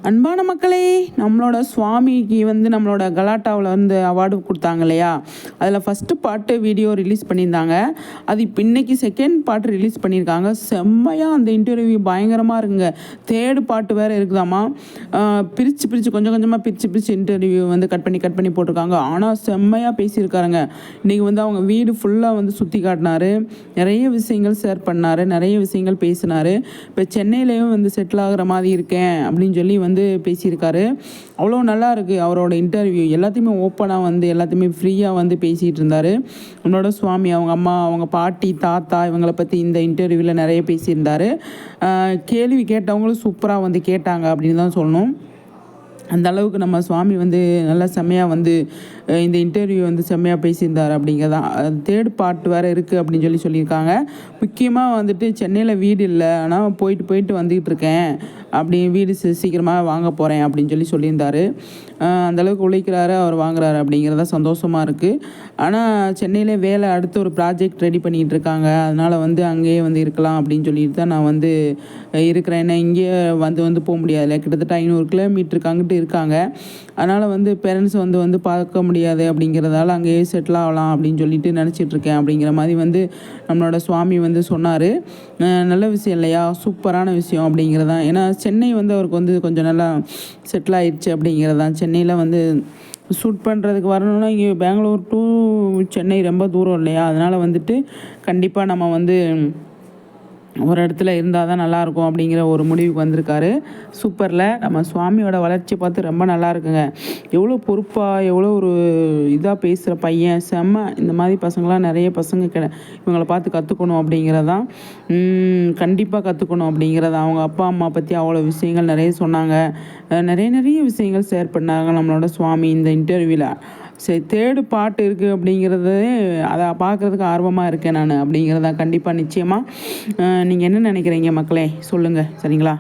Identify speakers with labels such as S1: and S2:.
S1: அன்பான மக்களே, நம்மளோட சுவாமிக்கு வந்து நம்மளோட கலாட்டாவில் வந்து அவார்டு கொடுத்தாங்க இல்லையா, அதில் ஃபஸ்ட்டு பாட்டு வீடியோ ரிலீஸ் பண்ணியிருந்தாங்க. அது இப்போ இன்றைக்கி செகண்ட் பாட்டு ரிலீஸ் பண்ணியிருக்காங்க. செம்மையாக அந்த இன்டர்வியூ பயங்கரமாக இருக்குங்க. தேர்டு பாட்டு வேறு இருக்குதாம்மா. பிரித்து கொஞ்சம் கொஞ்சமாக பிரித்து இன்டர்வியூ வந்து கட் பண்ணி போட்டிருக்காங்க. ஆனால் செம்மையாக பேசியிருக்காருங்க. இன்றைக்கி வந்து அவங்க வீடு ஃபுல்லாக வந்து சுற்றி காட்டினார். நிறைய விஷயங்கள் ஷேர் பண்ணார், நிறைய விஷயங்கள் பேசினார். இப்போ சென்னையிலையும் வந்து செட்டில் ஆகிற மாதிரி இருக்கேன் அப்படின்னு சொல்லி வந்து பேசியிருக்காரு. அவ்வளோ நல்லா இருக்குது அவரோட இன்டர்வியூ. எல்லாத்தையுமே ஓப்பனாக வந்து எல்லாத்தையுமே ஃப்ரீயாக வந்து பேசிகிட்டு இருந்தார். நம்மளோட சுவாமி, அவங்க அம்மா, அவங்க பாட்டி, தாத்தா இவங்களை பற்றி இந்த இன்டர்வியூவில் நிறைய பேசியிருந்தார். கேள்வி கேட்டவங்களும் சூப்பராக வந்து கேட்டாங்க அப்படின்னு தான் சொல்லணும். அந்த அளவுக்கு நம்ம சுவாமி வந்து நல்லா செம்மையாக வந்து இந்த இன்டர்வியூ வந்து செம்மையாக பேசியிருந்தார் அப்படிங்கிறதான். தேர்ட் பார்ட் வேறு இருக்குது அப்படின்னு சொல்லியிருக்காங்க. முக்கியமாக வந்துட்டு சென்னையில் வீடு இல்லை, ஆனால் போயிட்டு வந்துக்கிட்டு இருக்கேன், அப்படி வீடு சீக்கிரமாக வாங்க போகிறேன் அப்படின்னு சொல்லியிருந்தார். அந்தளவுக்கு உழைக்கிறாரு, அவர் வாங்குறாரு அப்படிங்கிறத சந்தோஷமாக இருக்குது. ஆனால் சென்னையிலே வேலை அடுத்து ஒரு ப்ராஜெக்ட் ரெடி பண்ணிகிட்டு இருக்காங்க. அதனால் வந்து அங்கேயே வந்து இருக்கலாம் அப்படின்னு சொல்லிட்டு தான் நான் வந்து இருக்கிறேன். ஏன்னா இங்கேயே வந்து போக முடியாது, கிட்டத்தட்ட 500 கிலோமீட்டருக்கு அங்கிட்டு இருக்காங்க. அதனால் வந்து பேரண்ட்ஸ் வந்து பார்க்க முடியாது அப்படிங்கிறதால அங்கேயே செட்டில் ஆகலாம் அப்படின்னு சொல்லிட்டு நினச்சிட்ருக்கேன் அப்படிங்கிற மாதிரி வந்து நம்மளோட சுவாமி வந்து சொன்னார். நல்ல விஷயம் இல்லையா, சூப்பரான விஷயம் அப்படிங்கிறதான். ஏன்னா சென்னை வந்து அவருக்கு வந்து கொஞ்சம் நல்லா செட்டில் ஆயிடுச்சு அப்படிங்கிறதான். சென்னையில் வந்து ஷூட் பண்ணுறதுக்கு வரணும்னா இங்கே பெங்களூர் டு சென்னை ரொம்ப தூரம் இல்லையா, அதனால் வந்துட்டு கண்டிப்பாக நம்ம வந்து ஒரு இடத்துல இருந்தால் தான் நல்லாயிருக்கும் அப்படிங்கிற ஒரு முடிவுக்கு வந்திருக்காரு. சூப்பரில் நம்ம சுவாமியோட வளர்ச்சியை பார்த்து ரொம்ப நல்லா இருக்குங்க. எவ்வளோ பொறுப்பாக, எவ்வளோ ஒரு இதாக பேசுகிற பையன், செம்ம. இந்த மாதிரி பசங்களாம் நிறைய பசங்க இவங்களை பார்த்து கற்றுக்கணும் அப்படிங்கிறதான். கண்டிப்பாக கற்றுக்கணும் அப்படிங்கிறதான். அவங்க அப்பா அம்மா பற்றி அவ்வளோ விஷயங்கள் நிறைய சொன்னாங்க. நிறைய விஷயங்கள் ஷேர் பண்ணாங்க நம்மளோட சுவாமி இந்த இன்டர்வியூவில். சரி, தேர்டு பாட்டு இருக்குது அப்படிங்கிறது, அதை பார்க்குறதுக்கு ஆர்வமாக இருக்கேன் நான் அப்படிங்கிறத கண்டிப்பாக நிச்சயமாக. நீங்கள் என்ன நினைக்கிறீங்க மக்களே, சொல்லுங்கள் சரிங்களா?